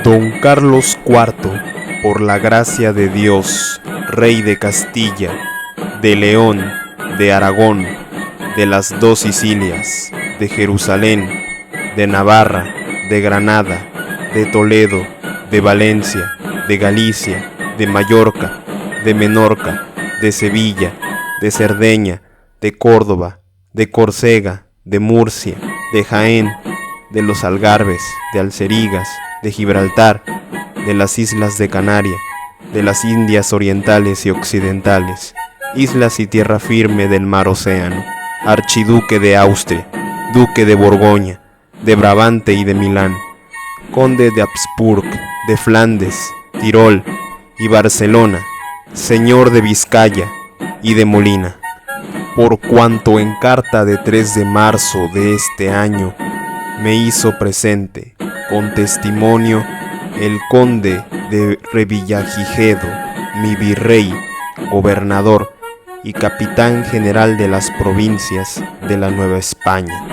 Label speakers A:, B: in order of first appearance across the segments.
A: Don Carlos IV, por la gracia de Dios, Rey de Castilla, de León, de Aragón, de las dos Sicilias, de Jerusalén, de Navarra, de Granada, de Toledo, de Valencia, de Galicia, de Mallorca, de Menorca, de Sevilla, de Cerdeña, de Córdoba, de Córcega, de Murcia, de Jaén, de los Algarbes, de Algeciras, de Gibraltar, de las islas de Canaria, de las Indias orientales y occidentales, islas y tierra firme del mar Océano, archiduque de Austria, duque de Borgoña, de Brabante y de Milán, conde de Habsburg, de Flandes, Tirol y Barcelona, señor de Vizcaya y de Molina, por cuanto en carta de 3 de marzo de este año me hizo presente, con testimonio, el conde de Revillagigedo, mi virrey, gobernador y capitán general de las provincias de la Nueva España,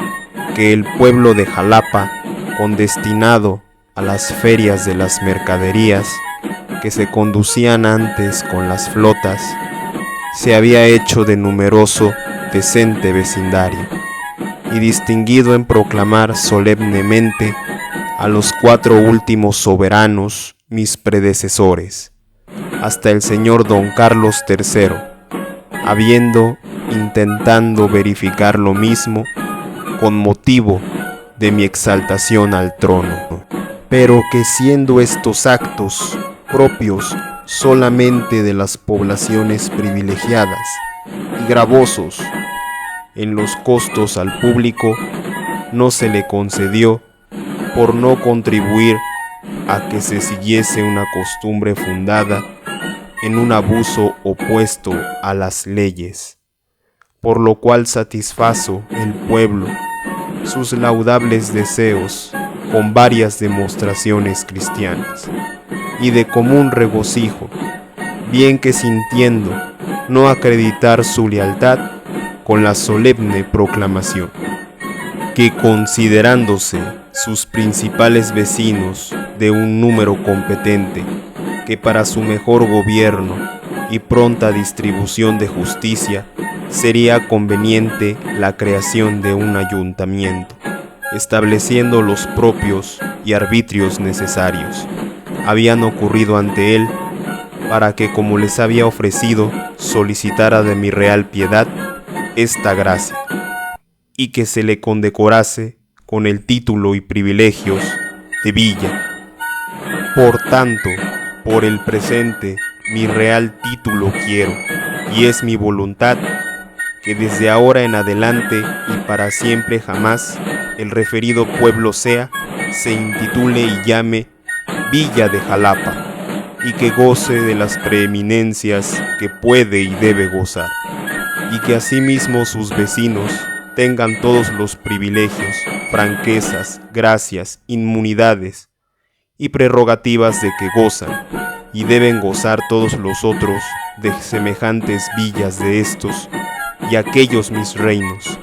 A: que el pueblo de Jalapa, condestinado a las ferias de las mercaderías que se conducían antes con las flotas, se había hecho de numeroso, decente vecindario, y distinguido en proclamar solemnemente a los 4 últimos soberanos, mis predecesores, hasta el señor don Carlos III, habiendo intentando verificar lo mismo con motivo de mi exaltación al trono, pero que siendo estos actos propios solamente de las poblaciones privilegiadas y gravosos en los costos al público, no se le concedió por no contribuir a que se siguiese una costumbre fundada en un abuso opuesto a las leyes, por lo cual satisfazo el pueblo sus laudables deseos con varias demostraciones cristianas y de común regocijo, bien que sintiendo no acreditar su lealtad con la solemne proclamación, que considerándose sus principales vecinos de un número competente, que para su mejor gobierno y pronta distribución de justicia sería conveniente la creación de un ayuntamiento, estableciendo los propios y arbitrios necesarios, habían ocurrido ante él para que, como les había ofrecido, solicitara de mi real piedad esta gracia, y que se le condecorase con el título y privilegios de villa. Por tanto, por el presente, mi real título quiero, y es mi voluntad que desde ahora en adelante y para siempre jamás el referido pueblo se intitule y llame Villa de Jalapa, y que goce de las preeminencias que puede y debe gozar, y que asimismo sus vecinos tengan todos los privilegios, franquezas, gracias, inmunidades y prerrogativas de que gozan y deben gozar todos los otros de semejantes villas de estos y aquellos mis reinos,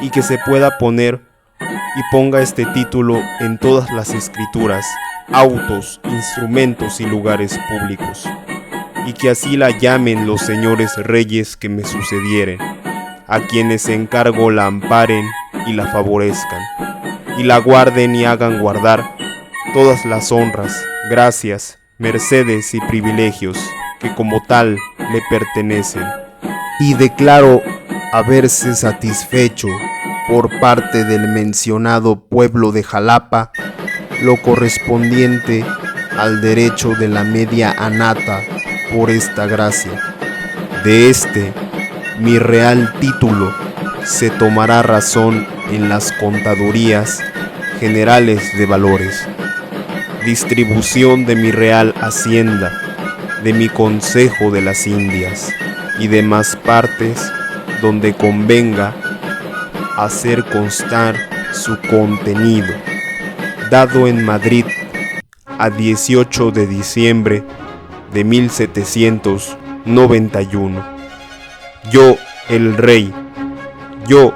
A: y que se pueda poner y ponga este título en todas las escrituras, autos, instrumentos y lugares públicos, y que así la llamen los señores reyes que me sucedieren, a quienes encargo la amparen y la favorezcan, y la guarden y hagan guardar todas las honras, gracias, mercedes y privilegios que como tal le pertenecen, y declaro haberse satisfecho por parte del mencionado pueblo de Jalapa lo correspondiente al derecho de la media annata por esta gracia. De este, mi real título, se tomará razón en las contadurías generales de valores, distribución de mi real hacienda, de mi consejo de las Indias y demás partes donde convenga hacer constar su contenido, dado en Madrid a 18 de diciembre de 1791. Yo, el rey, yo,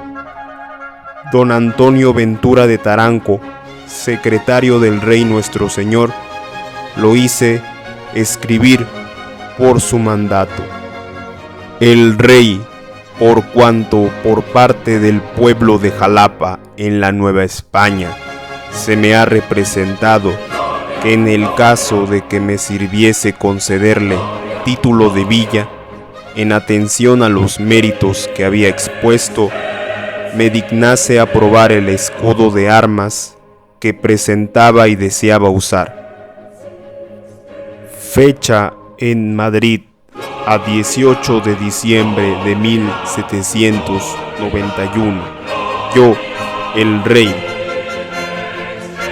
A: don Antonio Ventura de Taranco, secretario del rey nuestro señor, lo hice escribir por su mandato. El rey, por cuanto por parte del pueblo de Jalapa en la Nueva España se me ha representado que en el caso de que me sirviese concederle título de villa, en atención a los méritos que había expuesto, me dignase aprobar el escudo de armas que presentaba y deseaba usar. Fecha en Madrid a 18 de diciembre de 1791. Yo, el rey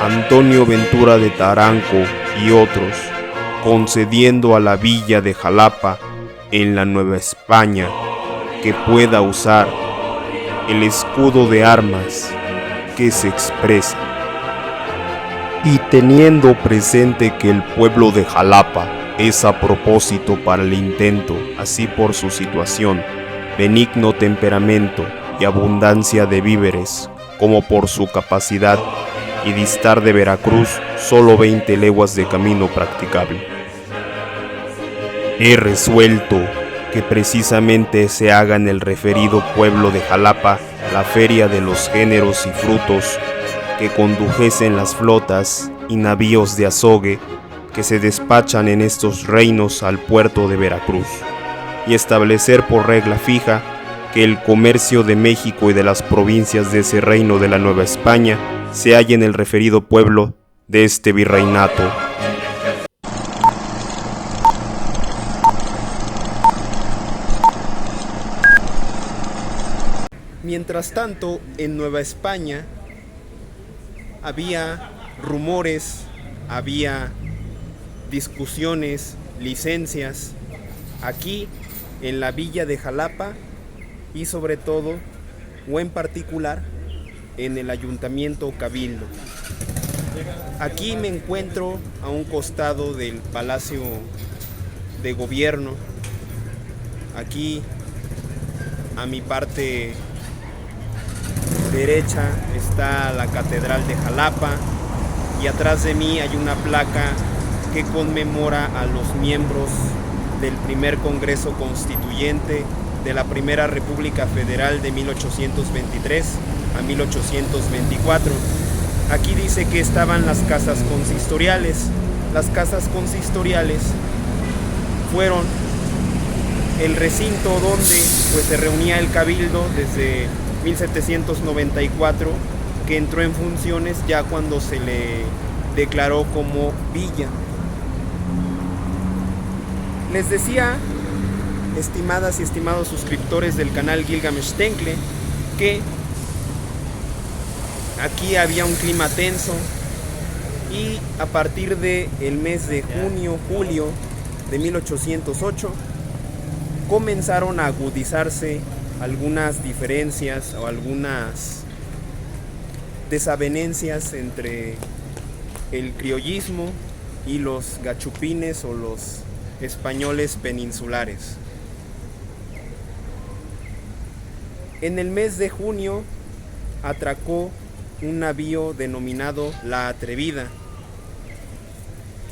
A: Antonio Ventura de Taranco y otros, concediendo a la villa de Jalapa en la Nueva España que pueda usar el escudo de armas que se expresa. Y teniendo presente que el pueblo de Jalapa es a propósito para el intento, así por su situación, benigno temperamento y abundancia de víveres, como por su capacidad y distar de Veracruz solo 20 leguas de camino practicable. He resuelto que precisamente se haga en el referido pueblo de Jalapa la feria de los géneros y frutos que condujesen las flotas y navíos de azogue que se despachan en estos reinos al puerto de Veracruz, y establecer por regla fija que el comercio de México y de las provincias de ese reino de la Nueva España se halla en el referido pueblo de este virreinato. Mientras tanto, en Nueva España había rumores, había discusiones, licencias, aquí en la villa de Jalapa y sobre todo, o en particular, en el Ayuntamiento Cabildo. Aquí me encuentro a un costado del Palacio de Gobierno. Aquí, a mi parte derecha, está la Catedral de Jalapa y atrás de mí hay una placa que conmemora a los miembros del primer Congreso Constituyente de la Primera República Federal de 1823 a 1824. Aquí dice que estaban las casas consistoriales. Las casas consistoriales fueron el recinto donde se reunía el Cabildo desde 1794, que entró en funciones ya cuando se le declaró como villa. Les decía, estimadas y estimados suscriptores del canal Gilgamesh Tencle, que aquí había un clima tenso y a partir del mes de junio-julio de 1808 comenzaron a agudizarse algunas diferencias o algunas desavenencias entre el criollismo y los gachupines o los españoles peninsulares. En el mes de junio atracó un navío denominado La Atrevida,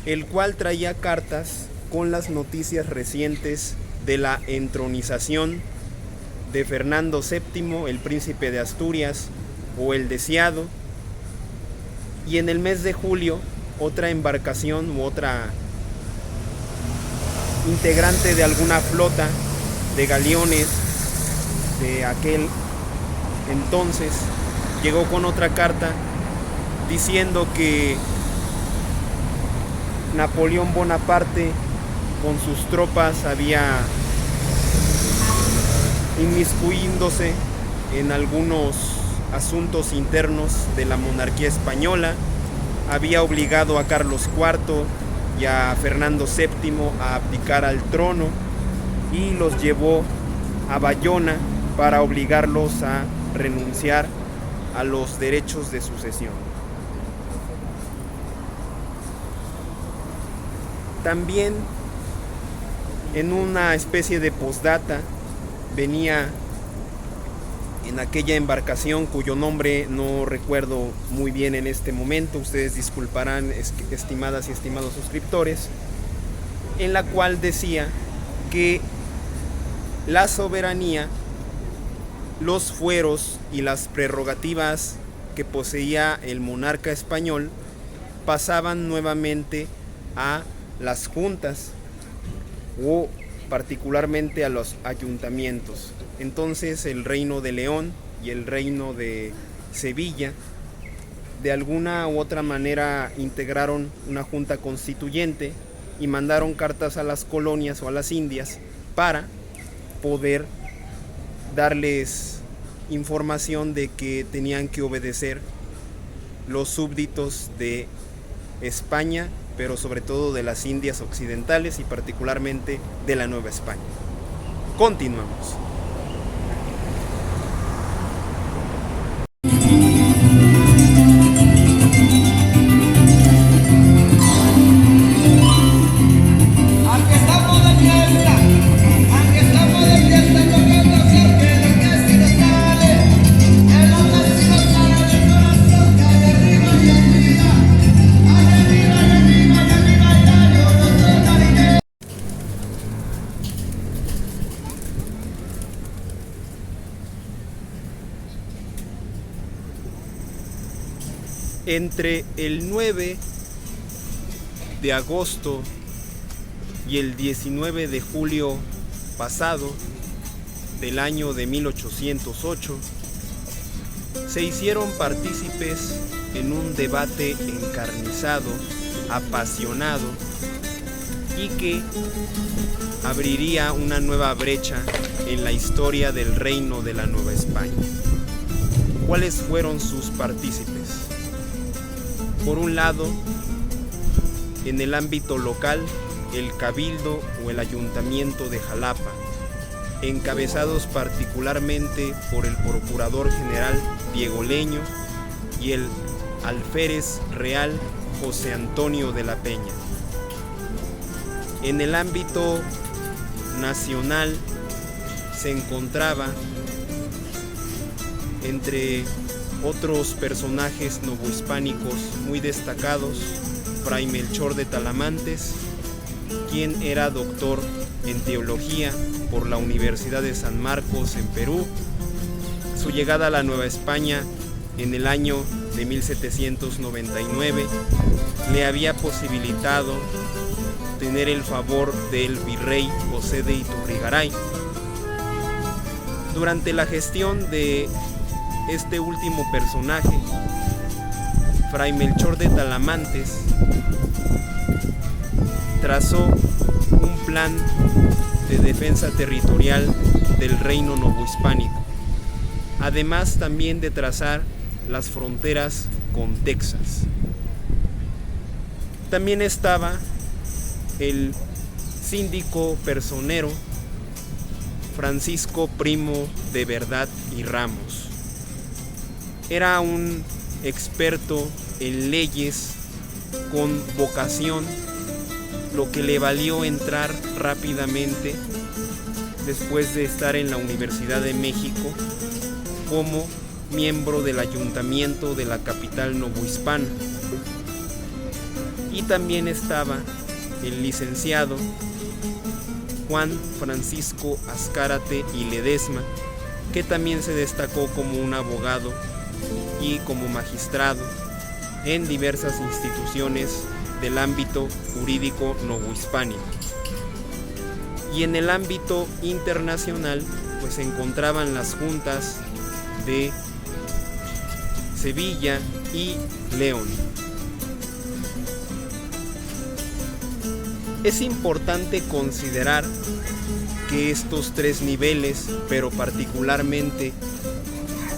A: el cual traía cartas con las noticias recientes de la entronización de Fernando VII, el príncipe de Asturias, o el deseado. Y en el mes de julio, otra embarcación u otra integrante de alguna flota de galeones de aquel entonces llegó con otra carta diciendo que Napoleón Bonaparte con sus tropas había inmiscuyéndose en algunos asuntos internos de la monarquía española, había obligado a Carlos IV y a Fernando VII a abdicar al trono y los llevó a Bayona para obligarlos a renunciar a los derechos de sucesión. También, en una especie de postdata, venía en aquella embarcación cuyo nombre no recuerdo muy bien en este momento, ustedes disculparán, estimadas y estimados suscriptores, en la cual decía que la soberanía, los fueros y las prerrogativas que poseía el monarca español pasaban nuevamente a las juntas o particularmente a los ayuntamientos. Entonces el reino de León y el reino de Sevilla de alguna u otra manera integraron una junta constituyente y mandaron cartas a las colonias o a las Indias para poder darles información de que tenían que obedecer los súbditos de España, pero sobre todo de las Indias occidentales y particularmente de la Nueva España. Continuamos. Entre el 9 de agosto y el 19 de julio pasado del año de 1808, se hicieron partícipes en un debate encarnizado, apasionado y que abriría una nueva brecha en la historia del reino de la Nueva España. ¿Cuáles fueron sus partícipes? Por un lado, en el ámbito local, el Cabildo o el Ayuntamiento de Jalapa, encabezados particularmente por el Procurador General Diego Leño y el Alférez Real José Antonio de la Peña. En el ámbito nacional se encontraba entre otros personajes novohispánicos muy destacados, Fray Melchor de Talamantes, quien era doctor en teología por la Universidad de San Marcos en Perú. Su llegada a la Nueva España en el año de 1799 le había posibilitado tener el favor del virrey José de Iturrigaray. Durante la gestión de este último personaje, Fray Melchor de Talamantes trazó un plan de defensa territorial del reino novohispánico, además también de trazar las fronteras con Texas. También estaba el síndico personero Francisco Primo de Verdad y Ramos. Era un experto en leyes con vocación, lo que le valió entrar rápidamente, después de estar en la Universidad de México, como miembro del ayuntamiento de la capital novohispana. Y también estaba el licenciado Juan Francisco Azcárate y Ledesma, que también se destacó como un abogado y como magistrado en diversas instituciones del ámbito jurídico novohispánico. Y en el ámbito internacional pues se encontraban las juntas de Sevilla y León. Es importante considerar que estos tres niveles, pero particularmente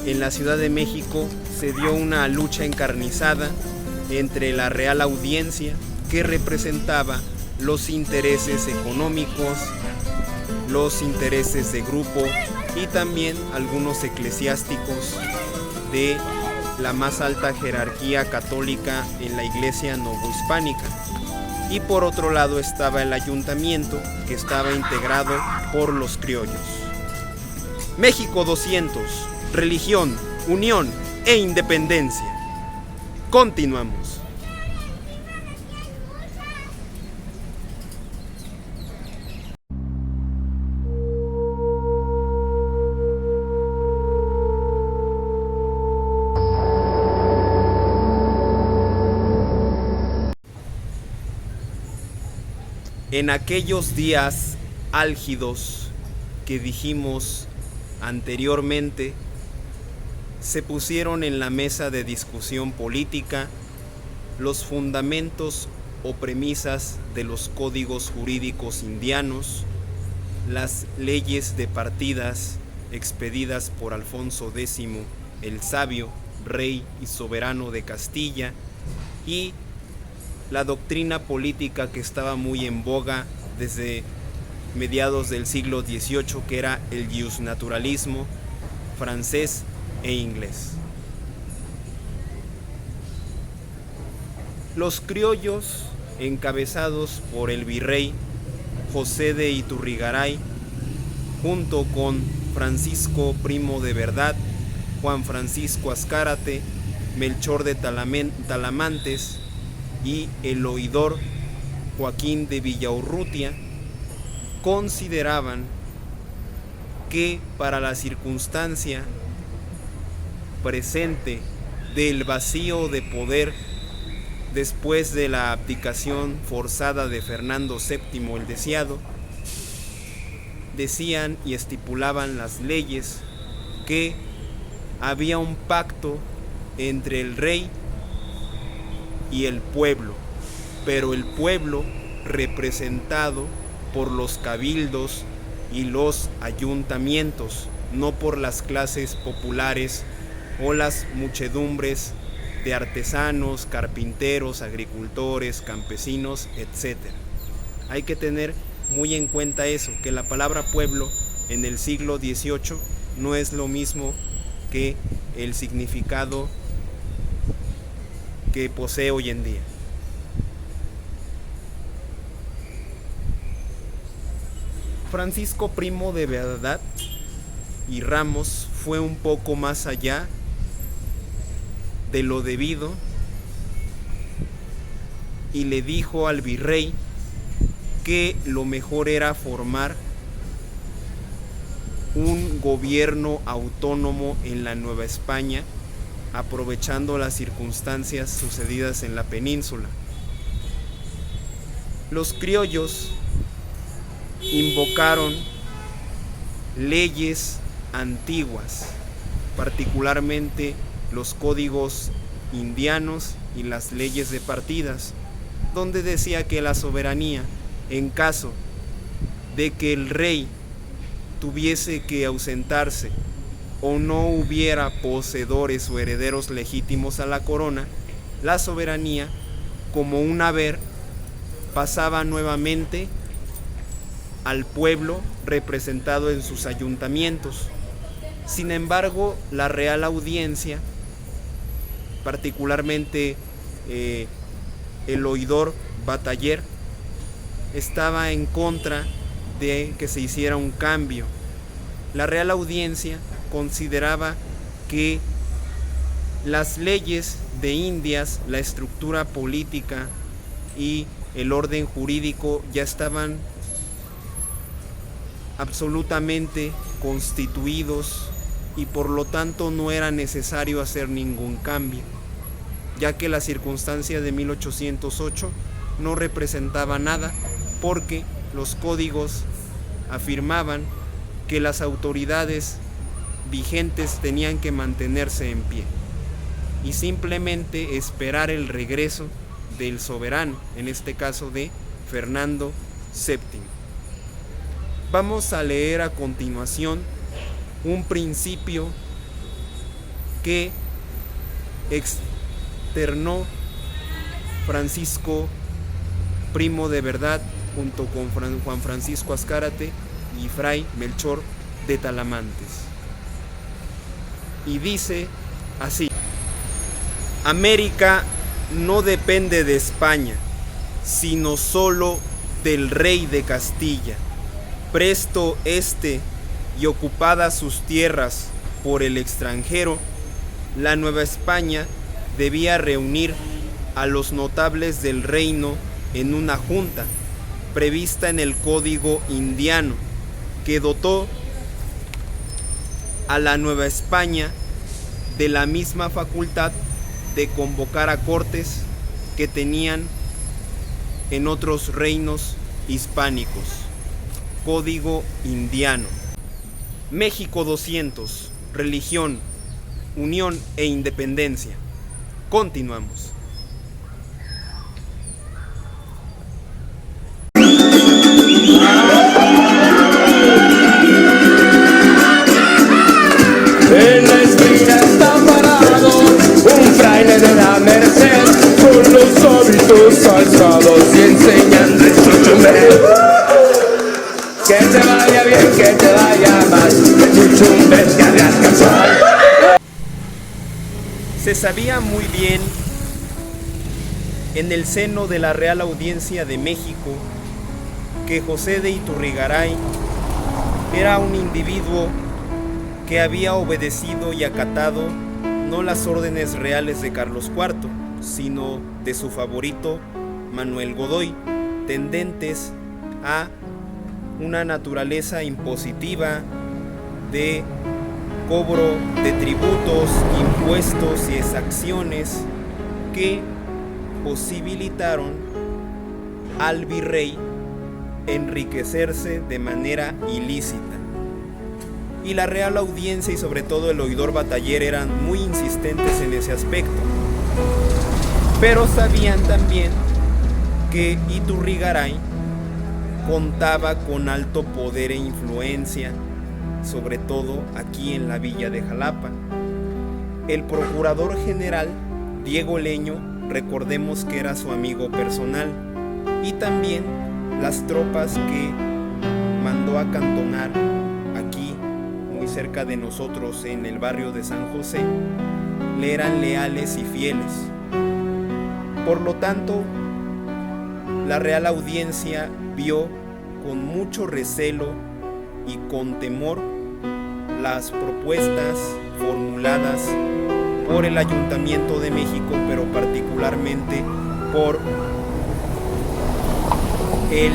A: en la Ciudad de México, se dio una lucha encarnizada entre la Real Audiencia, que representaba los intereses económicos, los intereses de grupo y también algunos eclesiásticos de la más alta jerarquía católica en la Iglesia novohispánica. Y por otro lado estaba el ayuntamiento, que estaba integrado por los criollos. México 200, religión, unión e independencia. Continuamos. En aquellos días álgidos que dijimos anteriormente, se pusieron en la mesa de discusión política los fundamentos o premisas de los códigos jurídicos indianos, las leyes de partidas expedidas por Alfonso X el Sabio, rey y soberano de Castilla, y la doctrina política que estaba muy en boga desde mediados del siglo XVIII, que era el justnaturalismo francés e inglés. Los criollos, encabezados por el virrey José de Iturrigaray, junto con Francisco Primo de Verdad, Juan Francisco Azcárate, Melchor de Talamantes y el oidor Joaquín de Villaurrutia, consideraban que para la circunstancia presente del vacío de poder después de la abdicación forzada de Fernando VII el Deseado, decían y estipulaban las leyes que había un pacto entre el rey y el pueblo, pero el pueblo representado por los cabildos y los ayuntamientos, no por las clases populares o las muchedumbres de artesanos, carpinteros, agricultores, campesinos, etc. Hay que tener muy en cuenta eso, que la palabra pueblo en el siglo XVIII no es lo mismo que el significado que posee hoy en día. Francisco Primo de Verdad y Ramos fue un poco más allá de lo debido y le dijo al virrey que lo mejor era formar un gobierno autónomo en la Nueva España, aprovechando las circunstancias sucedidas en la península. Los criollos invocaron leyes antiguas, particularmente los códigos indianos y las leyes de partidas, donde decía que la soberanía, en caso de que el rey tuviese que ausentarse o no hubiera poseedores o herederos legítimos a la corona, la soberanía, como un haber, pasaba nuevamente al pueblo representado en sus ayuntamientos. Sin embargo, la Real Audiencia, particularmente el oidor Bataller, estaba en contra de que se hiciera un cambio. La Real Audiencia consideraba que las leyes de Indias, la estructura política y el orden jurídico ya estaban absolutamente constituidos y por lo tanto no era necesario hacer ningún cambio, ya que la circunstancia de 1808 no representaba nada, porque los códigos afirmaban que las autoridades vigentes tenían que mantenerse en pie y simplemente esperar el regreso del soberano, en este caso de Fernando VII. Vamos a leer a continuación un principio que externó Francisco Primo de Verdad junto con Juan Francisco Azcárate y Fray Melchor de Talamantes. Y dice así: América no depende de España, sino solo del rey de Castilla. Presto y ocupadas sus tierras, por el extranjero, la Nueva España debía reunir a los notables del reino en una junta prevista en el Código Indiano, que dotó a la Nueva España de la misma facultad de convocar a cortes que tenían en otros reinos hispánicos. Código Indiano. México 200. Religión, unión e independencia. Continuamos.
B: En la esquina está parado un fraile de la Merced, con los hábitos alzados y enseñando el chuchumbe. Que te vaya bien, que te vaya mal, el chuchumbe te haga alcanzar.
A: Se sabía muy bien en el seno de la Real Audiencia de México que José de Iturrigaray era un individuo que había obedecido y acatado no las órdenes reales de Carlos IV, sino de su favorito Manuel Godoy, tendentes a una naturaleza impositiva de cobro de tributos, impuestos y exacciones que posibilitaron al virrey enriquecerse de manera ilícita. Y la Real Audiencia y sobre todo el oidor Bataller eran muy insistentes en ese aspecto. Pero sabían también que Iturrigaray contaba con alto poder e influencia, sobre todo aquí en la villa de Jalapa. El procurador general Diego Leño, recordemos que era su amigo personal, y también las tropas que mandó acantonar aquí, muy cerca de nosotros, en el barrio de San José, le eran leales y fieles. Por lo tanto, la Real Audiencia vio con mucho recelo y con temor las propuestas formuladas por el Ayuntamiento de México, pero particularmente por el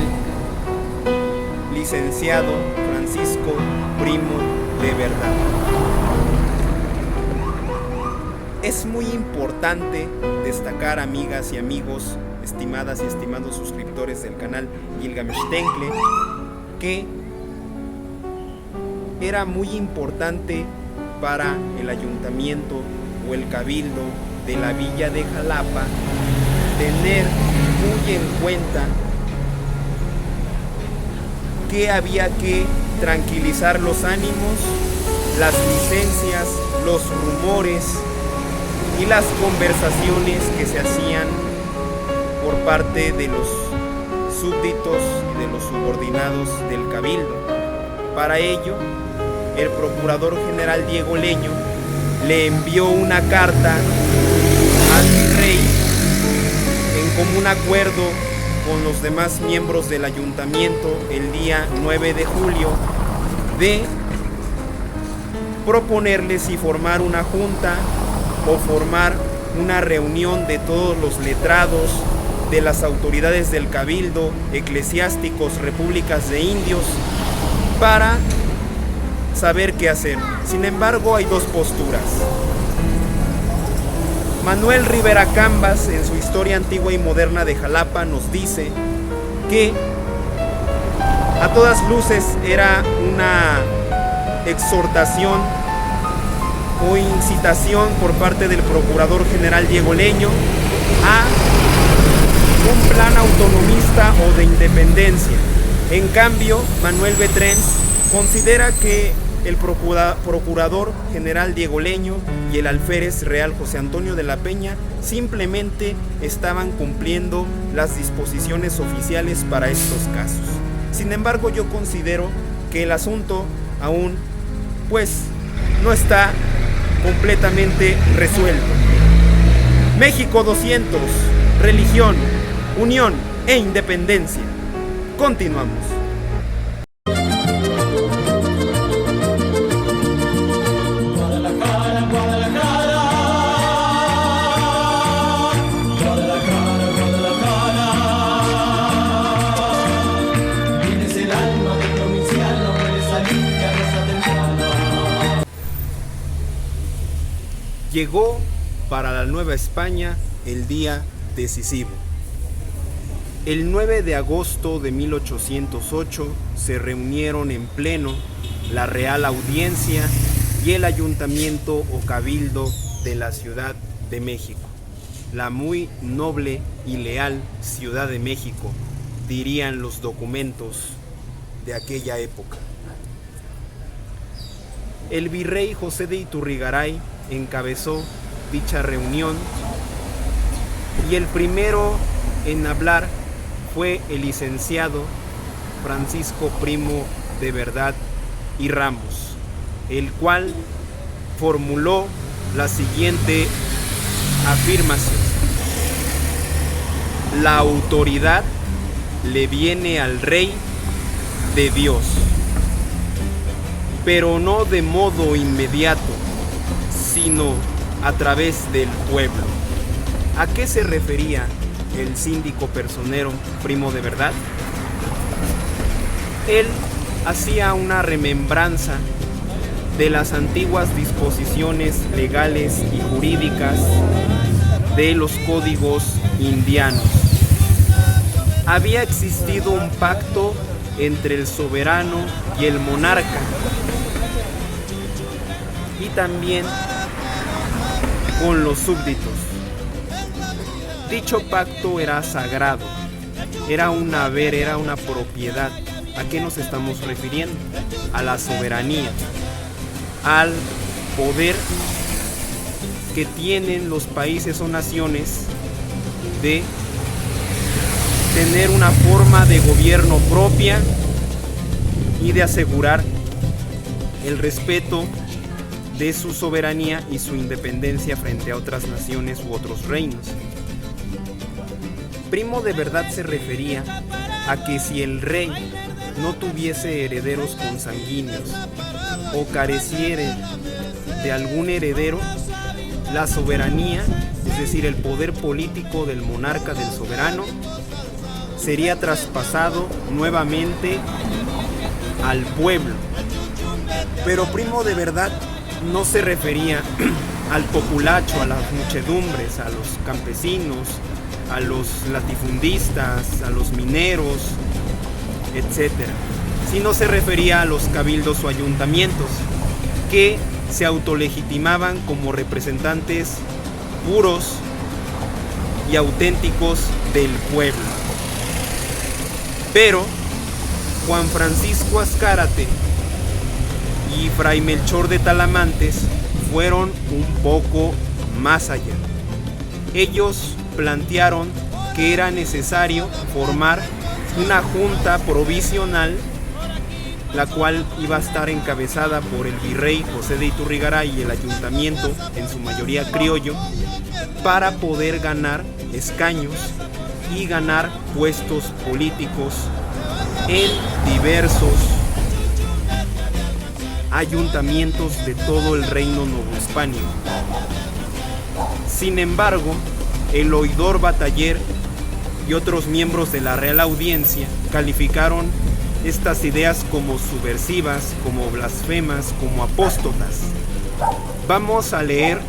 A: licenciado Francisco Primo de Verdad. Es muy importante destacar, amigas y amigos, estimadas y estimados suscriptores del canal Gilgamesh Tencle, que era muy importante para el ayuntamiento o el cabildo de la villa de Jalapa tener muy en cuenta que había que tranquilizar los ánimos, las licencias, los rumores y las conversaciones que se hacían por parte de los súbditos y de los subordinados del cabildo. Para ello, el procurador general Diego Leño le envió una carta al virrey en común acuerdo con los demás miembros del ayuntamiento el día 9 de julio de proponerles si formar una junta o formar una reunión de todos los letrados, de las autoridades del cabildo, eclesiásticos, repúblicas de indios, para saber qué hacer. Sin embargo, hay dos posturas. Manuel Rivera Cambas, en su Historia Antigua y Moderna de Jalapa, nos dice que a todas luces era una exhortación o incitación por parte del procurador general Diego Leño a un plan autonomista o de independencia. En cambio, Manuel Betrens considera que el procurador general Diego Leño y el alférez real José Antonio de la Peña simplemente estaban cumpliendo las disposiciones oficiales para estos casos. Sin embargo, yo considero que el asunto aún no está completamente resuelto. México 200, religión, unión e independencia. Continuamos. Llegó para la Nueva España el día decisivo. El 9 de agosto de 1808 se reunieron en pleno la Real Audiencia y el Ayuntamiento o Cabildo de la Ciudad de México. La muy noble y leal Ciudad de México, dirían los documentos de aquella época. El virrey José de Iturrigaray encabezó dicha reunión y el primero en hablar fue el licenciado Francisco Primo de Verdad y Ramos, el cual formuló la siguiente afirmación: la autoridad le viene al Rey de Dios, pero no de modo inmediato, sino a través del pueblo. ¿A qué se refería el síndico personero Primo de Verdad? Él hacía una remembranza de las antiguas disposiciones legales y jurídicas de los códigos indianos. Había existido un pacto entre el soberano y el monarca, y también con los súbditos. Dicho pacto era sagrado, era un haber, era una propiedad. ¿A qué nos estamos refiriendo? A la soberanía, al poder que tienen los países o naciones de tener una forma de gobierno propia y de asegurar el respeto de su soberanía y su independencia frente a otras naciones u otros reinos. Primo de Verdad se refería a que si el rey no tuviese herederos consanguíneos o careciere de algún heredero, la soberanía, es decir, el poder político del monarca, del soberano, sería traspasado nuevamente al pueblo. Pero Primo de Verdad no se refería al populacho, a las muchedumbres, a los campesinos, a los latifundistas, a los mineros, etc., sino se refería a los cabildos o ayuntamientos que se autolegitimaban como representantes puros y auténticos del pueblo. Pero Juan Francisco Azcárate y Fray Melchor de Talamantes fueron un poco más allá. Ellos plantearon que era necesario formar una junta provisional, la cual iba a estar encabezada por el virrey José de Iturrigaray y el ayuntamiento, en su mayoría criollo, para poder ganar escaños y ganar puestos políticos en diversos ayuntamientos de todo el reino novohispánico. Sin embargo, el oidor Bataller y otros miembros de la Real Audiencia calificaron estas ideas como subversivas, como blasfemas, como apóstatas. Vamos a leer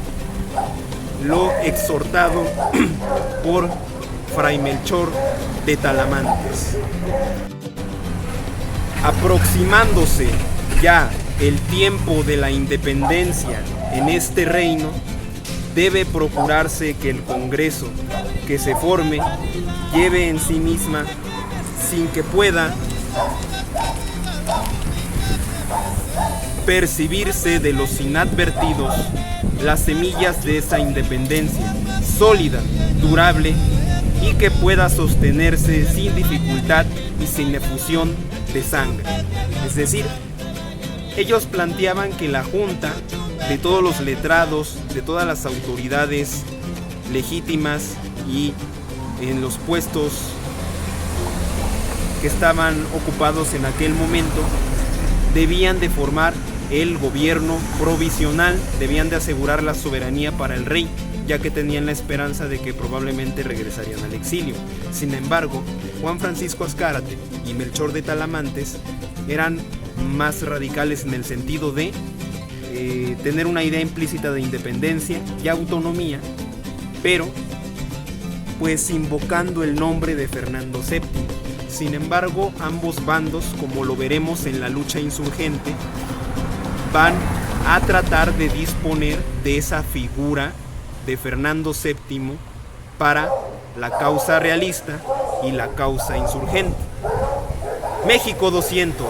A: lo exhortado por Fray Melchor de Talamantes. Aproximándose ya el tiempo de la independencia en este reino, debe procurarse que el Congreso que se forme lleve en sí misma, sin que pueda percibirse de los inadvertidos, las semillas de esa independencia sólida, durable y que pueda sostenerse sin dificultad y sin efusión de sangre. Es decir, ellos planteaban que la Junta, de todos los letrados, de todas las autoridades legítimas y en los puestos que estaban ocupados en aquel momento, debían de formar el gobierno provisional, debían de asegurar la soberanía para el rey, ya que tenían la esperanza de que probablemente regresarían al exilio. Sin embargo, Juan Francisco Azcárate y Melchor de Talamantes eran más radicales en el sentido de
C: tener una idea implícita de independencia y autonomía, pero pues invocando el nombre de Fernando VII. Sin embargo, ambos bandos, como lo veremos en la lucha insurgente, van a tratar de disponer de esa figura de Fernando VII para la causa realista y la causa insurgente. México 200,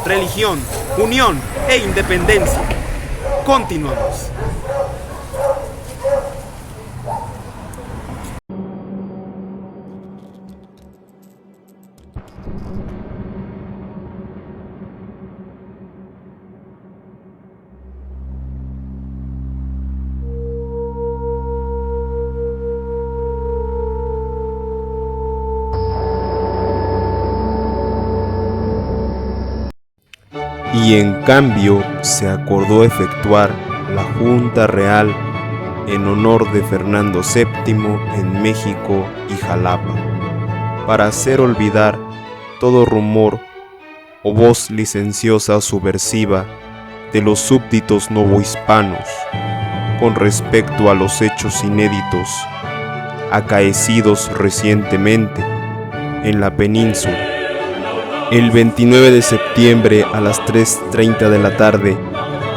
C: religión, unión e independencia. Continuamos.
A: Y en cambio se acordó efectuar la Junta Real en honor de Fernando VII en México y Jalapa, para hacer olvidar todo rumor o voz licenciosa o subversiva de los súbditos novohispanos con respecto a los hechos inéditos acaecidos recientemente en la península. El 29 de septiembre a las 3:30 de la tarde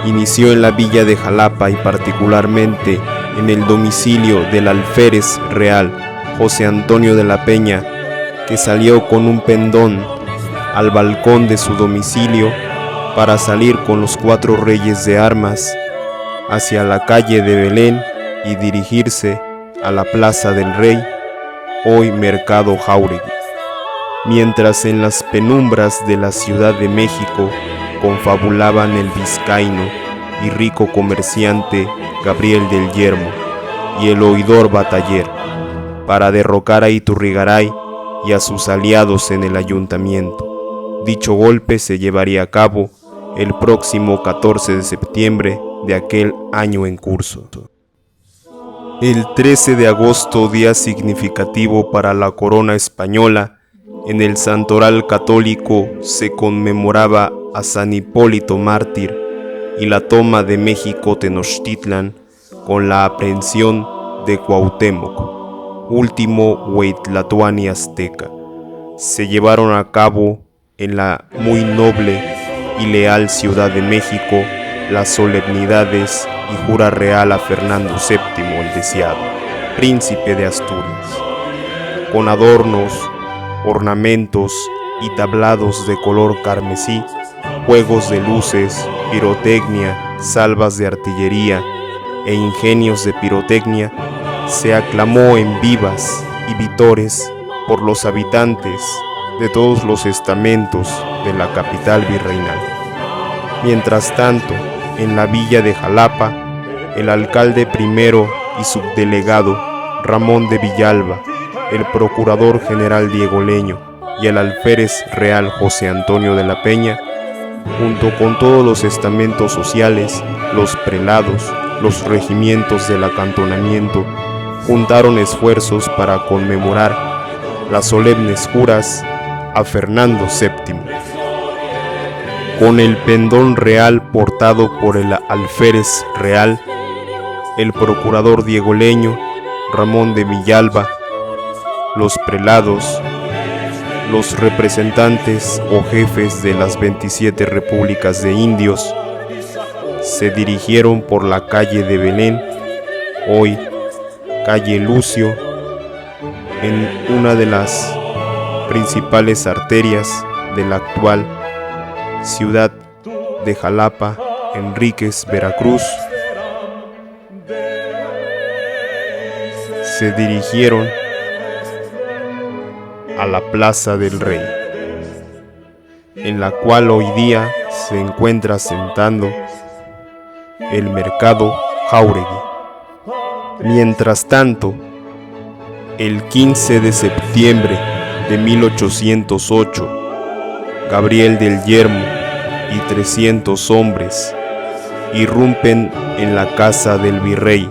A: inició en la villa de Jalapa y particularmente en el domicilio del alférez real José Antonio de la Peña, que salió con un pendón al balcón de su domicilio para salir con los 4 reyes de armas hacia la calle de Belén y dirigirse a la Plaza del Rey, hoy Mercado Jáuregui. Mientras en las penumbras de la Ciudad de México confabulaban el vizcaíno y rico comerciante Gabriel del Yermo y el oidor Bataller para derrocar a Iturrigaray y a sus aliados en el ayuntamiento. Dicho golpe se llevaría a cabo el próximo 14 de septiembre de aquel año en curso. El 13 de agosto, día significativo para la corona española, en el santoral católico se conmemoraba a San Hipólito mártir y la toma de México Tenochtitlan con la aprehensión de Cuauhtémoc, último hueytlatoani azteca. Se llevaron a cabo en la muy noble y leal Ciudad de México las solemnidades y jura real a Fernando VII el Deseado, príncipe de Asturias, con adornos, ornamentos y tablados de color carmesí, juegos de luces, pirotecnia, salvas de artillería e ingenios de pirotecnia. Se aclamó en vivas y vítores por los habitantes de todos los estamentos de la capital virreinal. Mientras tanto, en la villa de Jalapa, el alcalde primero y subdelegado Ramón de Villalba, el procurador general Diego Leño y el alférez real José Antonio de la Peña, junto con todos los estamentos sociales, los prelados, los regimientos del acantonamiento, juntaron esfuerzos para conmemorar las solemnes juras a Fernando VII. Con el pendón real portado por el alférez real, el procurador Diego Leño, Ramón de Villalba, los prelados, los representantes o jefes de las 27 repúblicas de indios, se dirigieron por la calle de Belén, hoy calle Lucio, en una de las principales arterias de la actual ciudad de Jalapa, Enríquez, Veracruz. Se dirigieron a la Plaza del Rey, en la cual hoy día se encuentra sentando el Mercado Jáuregui. Mientras tanto, el 15 de septiembre de 1808, Gabriel del Yermo y 300 hombres irrumpen en la casa del virrey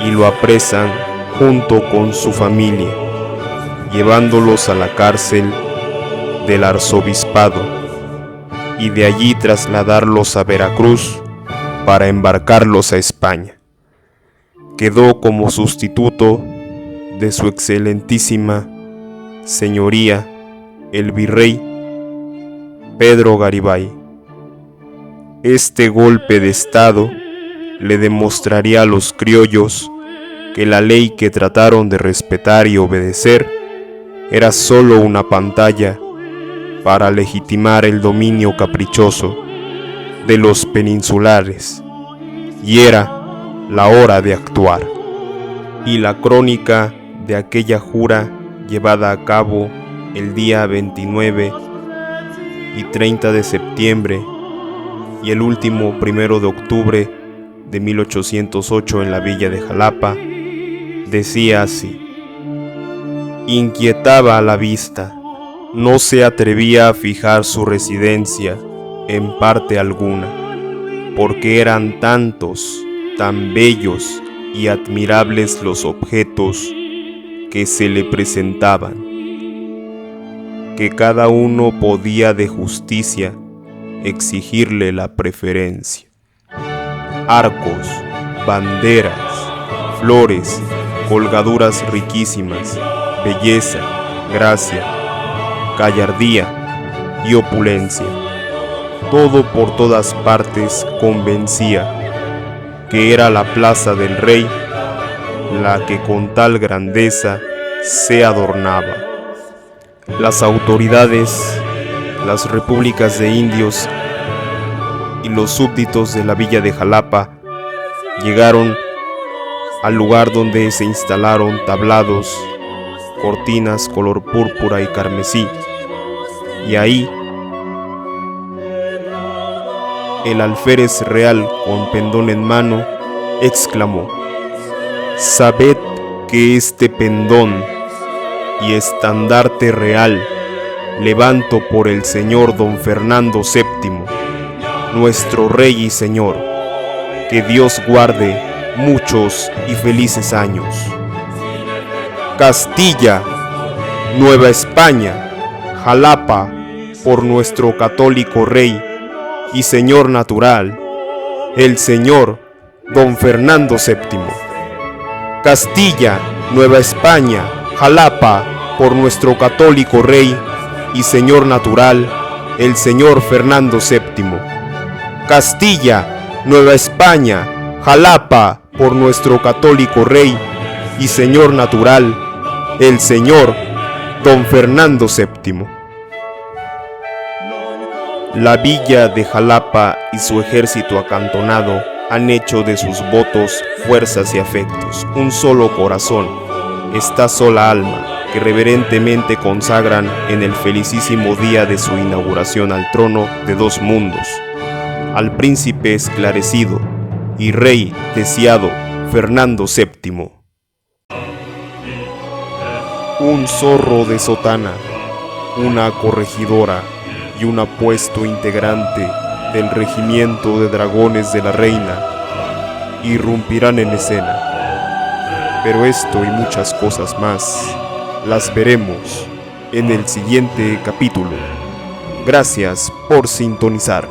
A: y lo apresan junto con su familia, llevándolos a la cárcel del arzobispado y de allí trasladarlos a Veracruz, para embarcarlos a España. Quedó como sustituto de su excelentísima señoría el virrey Pedro Garibay. Este golpe de estado le demostraría a los criollos que la ley que trataron de respetar y obedecer era solo una pantalla para legitimar el dominio caprichoso de los peninsulares, y era la hora de actuar. Y la crónica de aquella jura llevada a cabo el día 29 y 30 de septiembre y el último 1 de octubre de 1808 en la villa de Jalapa, decía así: inquietaba a la vista, no se atrevía a fijar su residencia en parte alguna, porque eran tantos, tan bellos y admirables los objetos que se le presentaban, que cada uno podía de justicia exigirle la preferencia. Arcos, banderas, flores, colgaduras riquísimas, belleza, gracia, gallardía y opulencia. Todo por todas partes convencía que era la plaza del rey la que con tal grandeza se adornaba. Las autoridades, las repúblicas de indios y los súbditos de la villa de Jalapa llegaron al lugar donde se instalaron tablados, cortinas color púrpura y carmesí, y ahí el alférez real con pendón en mano exclamó: sabed que este pendón y estandarte real levanto por el señor don Fernando VII, nuestro rey y señor, que Dios guarde muchos y felices años. Castilla, Nueva España, Jalapa, por nuestro católico rey y señor natural, el señor don Fernando VII. Castilla, Nueva España, Jalapa, por nuestro católico rey y señor natural, el señor Fernando VII. Castilla, Nueva España, Jalapa, por nuestro católico rey y señor natural, el señor don Fernando VII. La villa de Jalapa y su ejército acantonado han hecho de sus votos, fuerzas y afectos un solo corazón, esta sola alma, que reverentemente consagran en el felicísimo día de su inauguración al trono de dos mundos, al príncipe esclarecido y rey deseado Fernando VII. Un zorro de sotana, una corregidora y un apuesto integrante del regimiento de dragones de la reina irrumpirán en escena. Pero esto y muchas cosas más las veremos en el siguiente capítulo. Gracias por sintonizar.